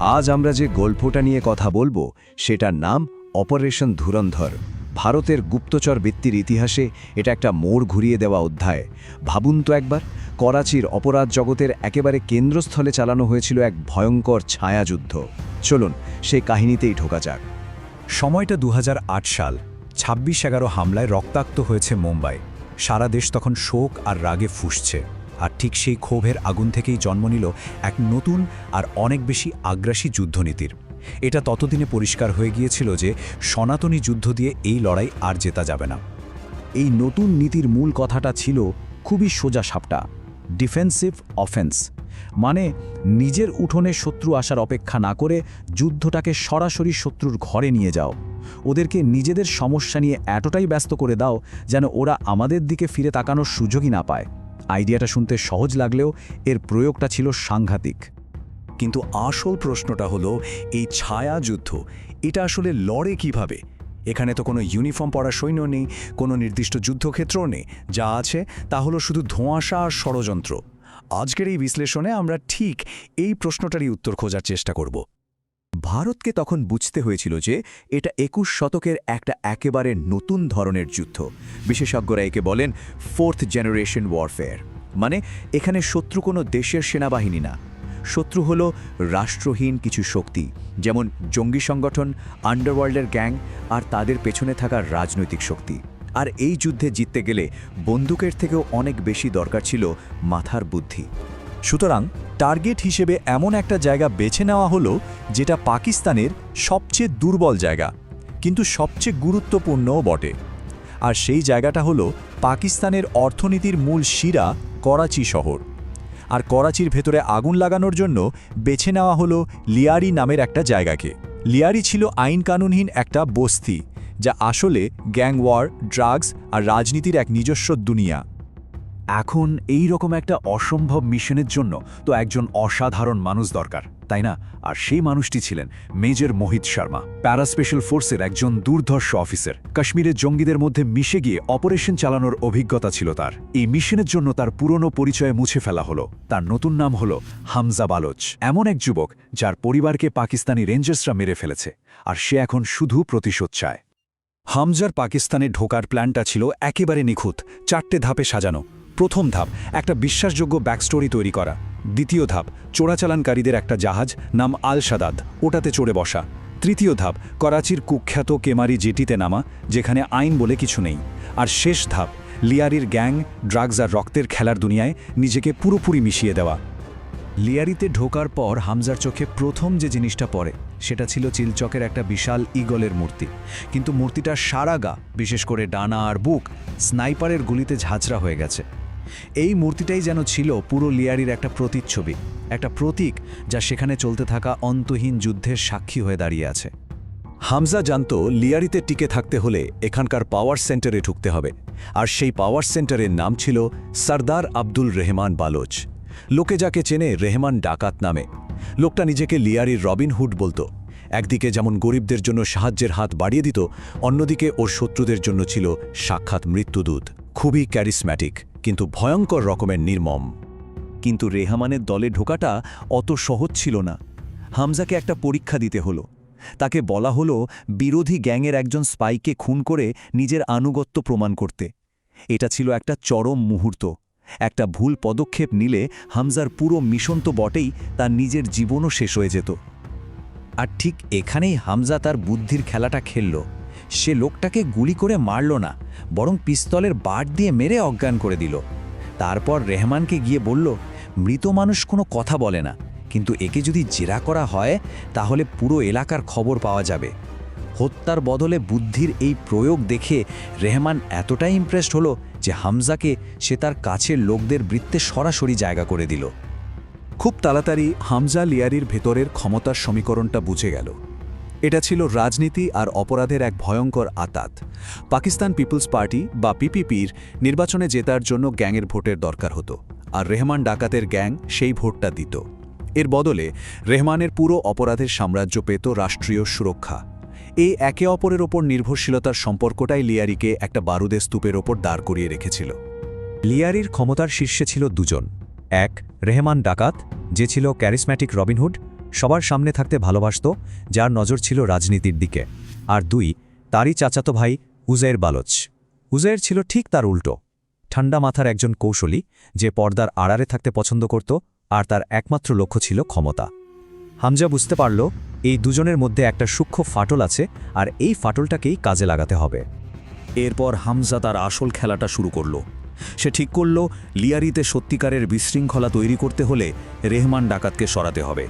আজ আমরা যে গল্পটা নিয়ে কথা বলবো সেটার নাম অপারেশন ধুরন্ধর। ভারতের গুপ্তচর বৃত্তির ইতিহাসে এটা একটা মোড় ঘুরিয়ে দেওয়া অধ্যায়। ভাবুন তো একবার, করাচির অপরাধ জগতের একেবারে কেন্দ্রস্থলে চালানো হয়েছিল এক ভয়ঙ্কর ছায়াযুদ্ধ। চলুন সেই কাহিনীতেই ঢোকা যাক। সময়টা ২০০৮ সাল। ২৬/১১ হামলায় রক্তাক্ত হয়েছে মুম্বাই। সারা দেশ তখন শোক আর রাগে ফুঁসছে। আর ঠিক সেই ক্ষোভের আগুন থেকেই জন্ম নিল এক নতুন আর অনেক বেশি আগ্রাসী যুদ্ধনীতির। এটা ততদিনে পরিষ্কার হয়ে গিয়েছিল যে সনাতনী যুদ্ধ দিয়ে এই লড়াই আর জেতা যাবে না। এই নতুন নীতির মূল কথাটা ছিল খুবই সোজা সাপটা, ডিফেন্সিভ অফেন্স। মানে নিজের উঠোনে শত্রু আসার অপেক্ষা না করে যুদ্ধটাকে সরাসরি শত্রুর ঘরে নিয়ে যাও। ওদেরকে নিজেদের সমস্যা নিয়ে এতটাই ব্যস্ত করে দাও যেন ওরা আমাদের দিকে ফিরে তাকানোর সুযোগই না পায়। আইডিয়াটা শুনতে সহজ লাগলেও এর প্রয়োগটা ছিল সাংঘাতিক। কিন্তু আসল প্রশ্নটা হলো, এই ছায়া যুদ্ধ এটা আসলে লড়ে কিভাবে? এখানে তো কোনো ইউনিফর্ম পরা সৈন্য নেই, কোনো নির্দিষ্ট যুদ্ধক্ষেত্রও নেই। যা আছে তা হলো শুধু ধোঁয়াশা আর ষড়যন্ত্র। আজকের এই বিশ্লেষণে আমরা ঠিক এই প্রশ্নটারই উত্তর খোঁজার চেষ্টা করব। ভারতকে তখন বুঝতে হয়েছিল যে এটা ২১ শতকের একটা একেবারে নতুন ধরনের যুদ্ধ। বিশেষজ্ঞরা একে বলেন ফোর্থ জেনারেশন ওয়ারফেয়ার। মানে এখানে শত্রু কোনো দেশের সেনাবাহিনী না, শত্রু হলো রাষ্ট্রহীন কিছু শক্তি, যেমন জঙ্গি সংগঠন, আন্ডারওয়ার্ল্ডের গ্যাং আর তাদের পেছনে থাকা রাজনৈতিক শক্তি। আর এই যুদ্ধে জিততে গেলে বন্দুকের থেকেও অনেক বেশি দরকার ছিল মাথার বুদ্ধি। সুতরাং টার্গেট হিসেবে এমন একটা জায়গা বেছে নেওয়া হলো যেটা পাকিস্তানের সবচেয়ে দুর্বল জায়গা, কিন্তু সবচেয়ে গুরুত্বপূর্ণও বটে। আর সেই জায়গাটা হলো পাকিস্তানের অর্থনীতির মূল শিরা করাচি শহর। আর করাচির ভেতরে আগুন লাগানোর জন্য বেছে নেওয়া হলো লিয়ারি নামের একটা জায়গাকে। লিয়ারি ছিল আইন কানুনহীন একটা বস্তি, যা আসলে গ্যাং ওয়ার, ড্রাগস আর রাজনীতির এক নিজস্ব দুনিয়া। এখন এই রকম একটা অসম্ভব মিশনের জন্য তো একজন অসাধারণ মানুষ দরকার, তাই না? আর সেই মানুষটি ছিলেন মেজর মোহিত শর্মা, প্যারাস্পেশাল ফোর্সের একজন দুর্ধর্ষ অফিসার। কাশ্মীরের জঙ্গিদের মধ্যে মিশে গিয়ে অপারেশন চালানোর অভিজ্ঞতা ছিল তার। এই মিশনের জন্য তার পুরনো পরিচয় মুছে ফেলা হলো। তার নতুন নাম হলো হামজা বালোচ। এমন এক যুবক যার পরিবারকে পাকিস্তানি রেঞ্জার্সরা মেরে ফেলেছে, আর সে এখন শুধু প্রতিশোধ চায়। হামজার পাকিস্তানে ঢোকার প্ল্যানটা ছিল একেবারে নিখুঁত, 4টে ধাপে সাজানো। প্রথম ধাপ, একটা বিশ্বাসযোগ্য ব্যাকস্টোরি তৈরি করা। দ্বিতীয় ধাপ, চোরাচালানকারীদের একটা জাহাজ নাম আল সাদাদ, ওটাতে চড়ে বসা। তৃতীয় ধাপ, করাচির কুখ্যাত কেমারি জেটিতে নামা, যেখানে আইন বলে কিছু নেই। আর শেষ ধাপ, লিয়ারির গ্যাং, ড্রাগস আর রক্তের খেলার দুনিয়ায় নিজেকে পুরোপুরি মিশিয়ে দেওয়া। লিয়ারিতে ঢোকার পর হামজার চোখে প্রথম যে জিনিসটা পড়ে সেটা ছিল চিলচকের একটা বিশাল ঈগলের মূর্তি। কিন্তু মূর্তিটার সারা গা, বিশেষ করে ডানা আর বুক, স্নাইপারের গুলিতে ঝাঁঝরা হয়ে গেছে। এই মূর্তিটাই যেন ছিল পুরো লিয়ারির একটা প্রতিচ্ছবি, একটা প্রতীক যা সেখানে চলতে থাকা অন্তহীন যুদ্ধের সাক্ষী হয়ে দাঁড়িয়ে আছে। হামজা জানত লিয়ারিতে টিকে থাকতে হলে এখানকার পাওয়ার সেন্টারে ঢুকতে হবে। আর সেই পাওয়ার সেন্টারের নাম ছিল সরদার আব্দুল রেহমান বালোচ। লোকে যাকে চেনে রেহমান ডাকাত নামে। লোকটা নিজেকে লিয়ারির রবিনহুড বলতো। একদিকে যেমন গরিবদের জন্য সাহায্যের হাত বাড়িয়ে দিত, অন্যদিকে ওর শত্রুদের জন্য ছিল সাক্ষাৎ মৃত্যুদূত। খুবই ক্যারিসম্যাটিক, কিন্তু ভয়ঙ্কর রকমের নির্মম। কিন্তু রেহমানের দলে ঢোকাটা অত সহজ ছিল না। হামজাকে একটা পরীক্ষা দিতে হলো। তাকে বলা হলো বিরোধী গ্যাংয়ের একজন স্পাইকে খুন করে নিজের আনুগত্য প্রমাণ করতে। এটা ছিল একটা চরম মুহূর্ত। একটা ভুল পদক্ষেপ নিলে হামজার পুরো মিশন তো বটেই, তার নিজের জীবনও শেষ হয়ে যেত। আর ঠিক এখানেই হামজা তার বুদ্ধির খেলাটা খেলল। সে লোকটাকে গুলি করে মারল না, বরং পিস্তলের বাট দিয়ে মেরে অজ্ঞান করে দিল। তারপর রেহমানকে গিয়ে বলল, মৃত মানুষ কোনো কথা বলে না, কিন্তু একে যদি জেরা করা হয় তাহলে পুরো এলাকার খবর পাওয়া যাবে। হত্যার বদলে বুদ্ধির এই প্রয়োগ দেখে রেহমান এতটাই ইমপ্রেসড হলো যে হামজাকে সে তার কাছের লোকদের বৃত্তে সরাসরি জায়গা করে দিল। খুব তাড়াতাড়ি হামজা লিয়ারির ভেতরের ক্ষমতার সমীকরণটা বুঝে গেল। এটা ছিল রাজনীতি আর অপরাধের এক ভয়ঙ্কর আতাত। পাকিস্তান পিপলস পার্টি বা পিপিপির নির্বাচনে জেতার জন্য গ্যাংয়ের ভোটের দরকার হতো, আর রেহমান ডাকাতের গ্যাং সেই ভোটটা দিত। এর বদলে রেহমানের পুরো অপরাধের সাম্রাজ্য পেত রাষ্ট্রীয় সুরক্ষা। এই একে অপরের ওপর নির্ভরশীলতার সম্পর্কটাই লিয়ারিকে একটা বারুদের স্তূপের ওপর দাঁড় করিয়ে রেখেছিল। লিয়ারির ক্ষমতার শীর্ষে ছিল দুজন। এক, রেহমান ডাকাত, যে ছিল ক্যারিসম্যাটিক রবিনহুড, সবার সামনে থাকতে ভালোবাসত, যার নজর ছিল রাজনীতির দিকে। আর 2, তারই চাচাতো ভাই উজাইর বালোচ। উজাইর ছিল ঠিক তার উল্টো, ঠান্ডা মাথার একজন কৌশলী, যে পর্দার আড়ালে থাকতে পছন্দ করত, আর তার একমাত্র লক্ষ্য ছিল ক্ষমতা। হামজা বুঝতে পারল এই দুজনের মধ্যে একটা সূক্ষ্ম ফাটল আছে, আর এই ফাটলটাকেই কাজে লাগাতে হবে। এরপর হামজা তার আসল খেলাটা শুরু করল। সে ঠিক করল লিয়ারিতে সত্যিকারের বিশৃঙ্খলা তৈরি করতে হলে রেহমান ডাকাতকে সরাতে হবে,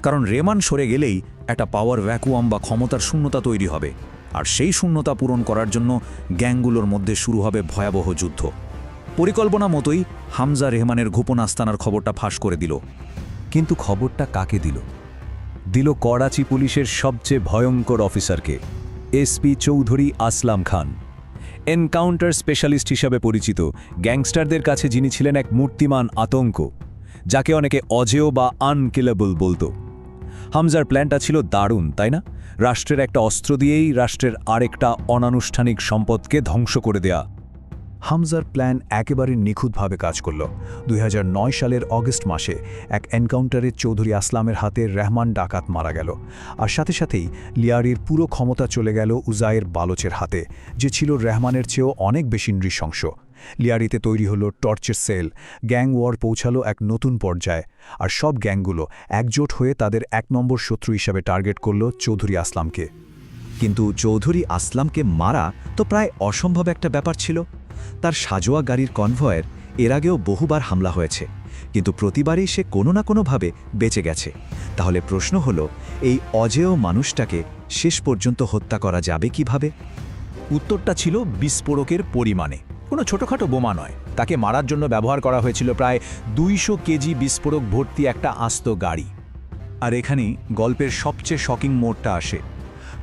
কারণ রেহমান সরে গেলেই একটা পাওয়ার ভ্যাকুয়াম বা ক্ষমতার শূন্যতা তৈরি হবে, আর সেই শূন্যতা পূরণ করার জন্য গ্যাংগুলোর মধ্যে শুরু হবে ভয়াবহ যুদ্ধ। পরিকল্পনা মতোই হামজা রেহমানের গোপন আস্তানার খবরটা ফাঁস করে দিল। কিন্তু খবরটা কাকে দিল? দিল করাচি পুলিশের সবচেয়ে ভয়ঙ্কর অফিসারকে, এসপি চৌধুরী আসলাম খান। এনকাউন্টার স্পেশালিস্ট হিসাবে পরিচিত, গ্যাংস্টারদের কাছে যিনি ছিলেন এক মূর্তিমান আতঙ্ক, যাকে অনেকে অজেয় বা আনকিলেবল বলতো। হামজার প্ল্যানটা ছিল দারুণ, তাই না? রাষ্ট্রের একটা অস্ত্র দিয়েই রাষ্ট্রের আরেকটা অনানুষ্ঠানিক সম্পদকে ধ্বংস করে দেয়া। হামজার প্ল্যান একেবারে নিখুঁতভাবে কাজ করল। 2009 সালের অগস্ট মাসে এক এনকাউন্টারে চৌধুরী আসলামের হাতে রেহমান ডাকাত মারা গেল, আর সাথে সাথেই লিয়ারির পুরো ক্ষমতা চলে গেল উজাইর বালোচের হাতে, যে ছিল রেহমানের চেয়েও অনেক বেশি নৃশংস। লিয়ারিতে তৈরি হলো টর্চার সেল, গ্যাং ওয়ার পৌঁছালো এক নতুন পর্যায়ে, আর সব গ্যাংগুলো একজোট হয়ে তাদের 1 নম্বর শত্রু হিসাবে টার্গেট করল চৌধুরী আসলামকে। কিন্তু চৌধুরী আসলামকে মারা তো প্রায় অসম্ভব একটা ব্যাপার ছিল। তার সাজোয়া গাড়ির কনভয়ের এর আগেও বহুবার হামলা হয়েছে, কিন্তু প্রতিবারই সে কোনো না কোনোভাবে বেঁচে গেছে। তাহলে প্রশ্ন হলো, এই অজেয় মানুষটাকে শেষ পর্যন্ত হত্যা করা যাবে কিভাবে? উত্তরটা ছিল বিস্ফোরকের পরিমাণে। কোনো ছোটখাটো বোমা নয়, তাকে মারার জন্য ব্যবহার করা হয়েছিল প্রায় 200 কেজি বিস্ফোরক ভর্তি একটা আস্ত গাড়ি। আর এখানেই গল্পের সবচেয়ে শকিং মোড়টা আসে।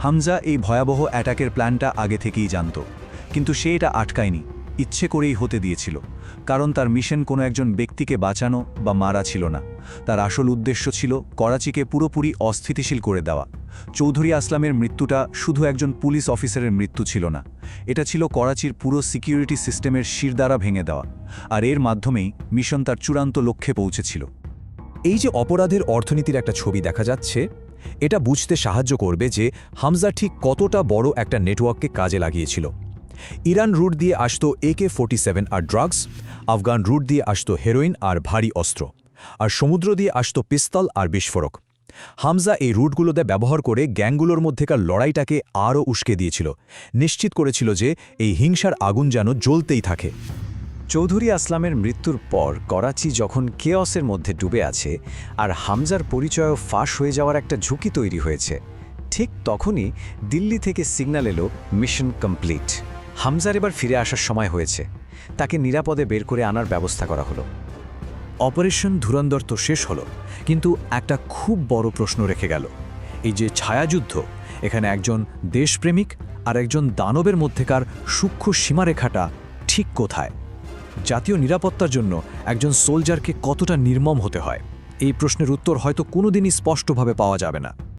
হামজা এই ভয়াবহ অ্যাটাকের প্ল্যানটা আগে থেকেই জানত, কিন্তু সে এটা আটকায়নি, ইচ্ছে করেই হতে দিয়েছিল। কারণ তার মিশন কোনো একজন ব্যক্তিকে বাঁচানো বা মারা ছিল না। তার আসল উদ্দেশ্য ছিল করাচিকে পুরোপুরি অস্থিতিশীল করে দেওয়া। চৌধুরী আসলামের মৃত্যুটা শুধু একজন পুলিশ অফিসারের মৃত্যু ছিল না, এটা ছিল করাচির পুরো সিকিউরিটি সিস্টেমের শিরদাঁড়া ভেঙে দেওয়া। আর এর মাধ্যমেই মিশন তার চূড়ান্ত লক্ষ্যে পৌঁছেছিল। এই যে অপরাধের অর্থনীতির একটা ছবি দেখা যাচ্ছে, এটা বুঝতে সাহায্য করবে যে হামজা ঠিক কতটা বড় একটা নেটওয়ার্ককে কাজে লাগিয়েছিল। ইরান রুট দিয়ে আসতো AK-47 আর ড্রাগস, আফগান রুট দিয়ে আসতো হেরোইন আর ভারী অস্ত্র, আর সমুদ্র দিয়ে আসতো পিস্তল আর বিস্ফোরক। হামজা এই রুটগুলোতে ব্যবহার করে গ্যাংগুলোর মধ্যেকার লড়াইটাকে আরও উস্কে দিয়েছিল, নিশ্চিত করেছিল যে এই হিংসার আগুন যেন জ্বলতেই থাকে। চৌধুরী আসলামের মৃত্যুর পর করাচি যখন কেয়সের মধ্যে ডুবে আছে, আর হামজার পরিচয়ও ফাঁস হয়ে যাওয়ার একটা ঝুঁকি তৈরি হয়েছে, ঠিক তখনই দিল্লি থেকে সিগন্যাল এলো মিশন কমপ্লিট। হামজার এবার ফিরে আসার সময় হয়েছে, তাকে নিরাপদে বের করে আনার ব্যবস্থা করা হলো। অপারেশন ধুরন্ধর তো শেষ হলো, কিন্তু একটা খুব বড় প্রশ্ন রেখে গেল। এই যে ছায়াযুদ্ধ, এখানে একজন দেশপ্রেমিক আর একজন দানবের মধ্যেকার সূক্ষ্ম সীমারেখাটা ঠিক কোথায়? জাতীয় নিরাপত্তার জন্য একজন সোলজারকে কতটা নির্মম হতে হয়, এই প্রশ্নের উত্তর হয়তো কোনোদিনই স্পষ্টভাবে পাওয়া যাবে না।